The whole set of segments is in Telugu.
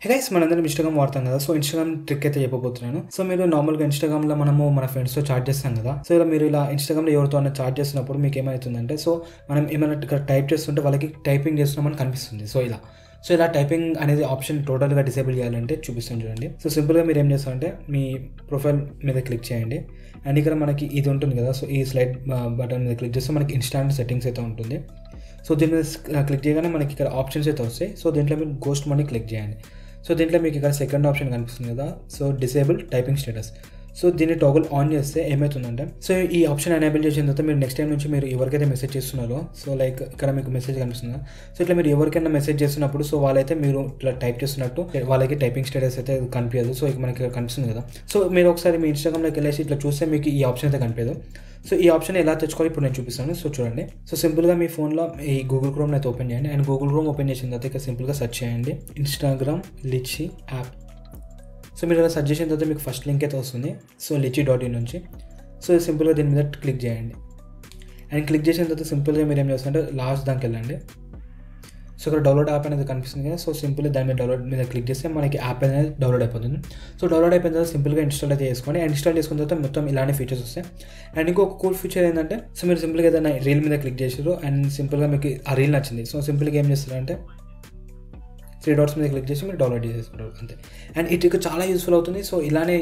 హే గైస్ మనందరం ఇన్స్టాగ్రామ్ వాడతాం కదా. సో ఇన్స్టాగ్రామ్ ట్రిక్ అయితే చెప్పబోతున్నాను. సో మీరు నార్మల్గా ఇన్స్టాగ్రామ్ లో మనము మన ఫ్రెండ్స్ తో చాట్ చేస్తాం కదా. సో ఇలా మీరు ఇలా ఇన్స్టాగ్రామ్ లో ఎవరితో అన్న చాట్ చేసినప్పుడు మీకు ఏమవుతుందంటే, సో మనం ఏమైనా ఇక్కడ టైప్ చేస్తుంటే వాళ్ళకి టైపింగ్ చేస్తున్నామని కనిపిస్తుంది. సో ఇలా టైపింగ్ అనేది ఆప్షన్ టోటల్గా డిసేబుల్ చేయాలంటే చూపిస్తాను చూడండి. సో సింపుల్గా మీరు ఏం చేస్తారంటే మీ ప్రొఫైల్ మీద క్లిక్ చేయండి. అండ్ ఇక్కడ మనకి ఇది ఉంటుంది కదా. సో ఈ స్లైడ్ బటన్ మీద క్లిక్ చేస్తే మనకి ఇన్స్టాంట్ సెట్టింగ్స్ అయితే ఉంటుంది. సో దీని మీద క్లిక్ చేయగానే మనకి ఇక్కడ ఆప్షన్స్ అయితే వస్తాయి. సో దీంట్లో మీరు గోస్ట్ మనీ క్లిక్ చేయండి. సో దీంట్లో మీకు ఇక్కడ సెకండ్ ఆప్షన్ కనిపిస్తుంది కదా. So disable typing status. So దీన్ని టోగల్ ఆన్ చేస్తే ఏమవుతుందంటే, సో ఈ ఆప్షన్ ఎనేబుల్ చేసిన తర్వాత మీరు నెక్స్ట్ టైం నుంచి మీరు ఎవరికైతే మెసేజ్ చేస్తున్నారో, సో లైక్ ఇక్కడ మీకు మెసేజ్ కనిపిస్తుంది. సో ఇట్లా మీరు ఎవరికైనా మెసేజ్ చేస్తున్నప్పుడు సో వాళ్ళైతే మీరు ఇట్లా టైప్ చేస్తున్నట్టు వాళ్ళకి టైపింగ్ స్టేటస్ అయితే కనిపించదు. సో ఇక మనకి కనిపిస్తుంది కదా. సో మీరు ఒకసారి మీ ఇన్స్టాగ్రామ్లోకి వెళ్ళేసి ఇట్లా చూస్తే మీకు ఈ ఆప్షన్ అయితే కనిపించదు. సో ఈ ఆప్షన్ ఎలా తెచ్చుకోవాలి ఇప్పుడు నేను చూపిస్తాను. సో చూడండి. సో సింపుల్గా మీ ఫోన్లో ఈ గూగుల్ క్రోమ్ అయితే ఓపెన్ చేయండి. అండ్ గూగుల్ క్రోమ్ ఓపెన్ చేసిన తర్వాత ఇక్కడ సింపుల్గా సెర్చ్ చేయండి ఇన్స్టాగ్రామ్ లిచీ యాప్. సో మీరు ఇలా సెర్చ్ చేసిన తర్వాత మీకు ఫస్ట్ లింక్ అయితే వస్తుంది. సో లిచీ.in నుంచి. సో సింపుల్గా దీని మీద క్లిక్ చేయండి. అండ్ క్లిక్ చేసిన తర్వాత సింపుల్గా మీరు ఏం చేస్తారంటే లాస్ట్ దానికి వెళ్ళండి. సో ఇక్కడ డౌన్లోడ్ యాప్ అనేది కనిపిస్తుంది కదా. సో సింపుల్గా దాని మీద డౌన్లోడ్ మీద క్లిక్ చేస్తే మనకి యాప్ అనేది డౌన్లోడ్ అయిపోతుంది. సో డౌన్లోడ్ అయిపోయిన తర్వాత సింపుల్గా ఇన్స్టాల్ అయితే చేసుకోండి. అండ్ ఇన్స్టాల్ చేసుకున్న తర్వాత మొత్తం ఇలానే ఫీచర్స్ వస్తాయి. అండ్ ఇంకొక కూల్ ఫీచర్ ఏంటంటే, సో మీరు సింపుల్గా ఏదైనా రీల్ మీద క్లిక్ చేసారు అండ్ సింపుల్గా మీకు ఆ రీల్ నచ్చింది. సో సింపుల్గా ఏం చేస్తారంటే 3 డాట్స్ మీద క్లిక్ చేసి మీరు డౌన్లోడ్ చేసేసుకుంటారు అంతే. అండ్ ఇటు చాలా యూస్ఫుల్ అవుతుంది. సో ఇలానే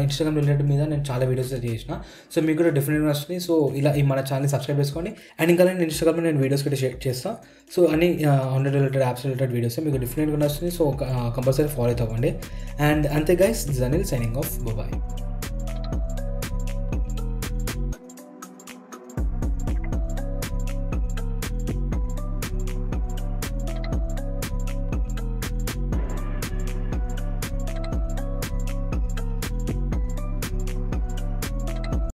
ఇన్స్టాగ్రామ్ రిలేటెడ్ మీద నేను చాలా వీడియోస్ చేసిన. సో మీకు కూడా డిఫరెంట్గా వస్తుంది. సో ఇలా ఈ మన ఛానల్ని సబ్స్క్రైబ్ చేసుకోండి. అండ్ ఇంకా నేను ఇన్స్టాగ్రామ్లో నేను వీడియోస్ కూడా షేర్ చేస్తాను. సో అన్ని 100 రిలేటెడ్ యాప్స్ రిలేటెడ్ వీడియోస్ మీకు డిఫరెంట్గా వస్తుంది. సో కంపల్సరీ ఫాలో అవుతామండి. అండ్ అంతే guys, this Anil signing off. Bye.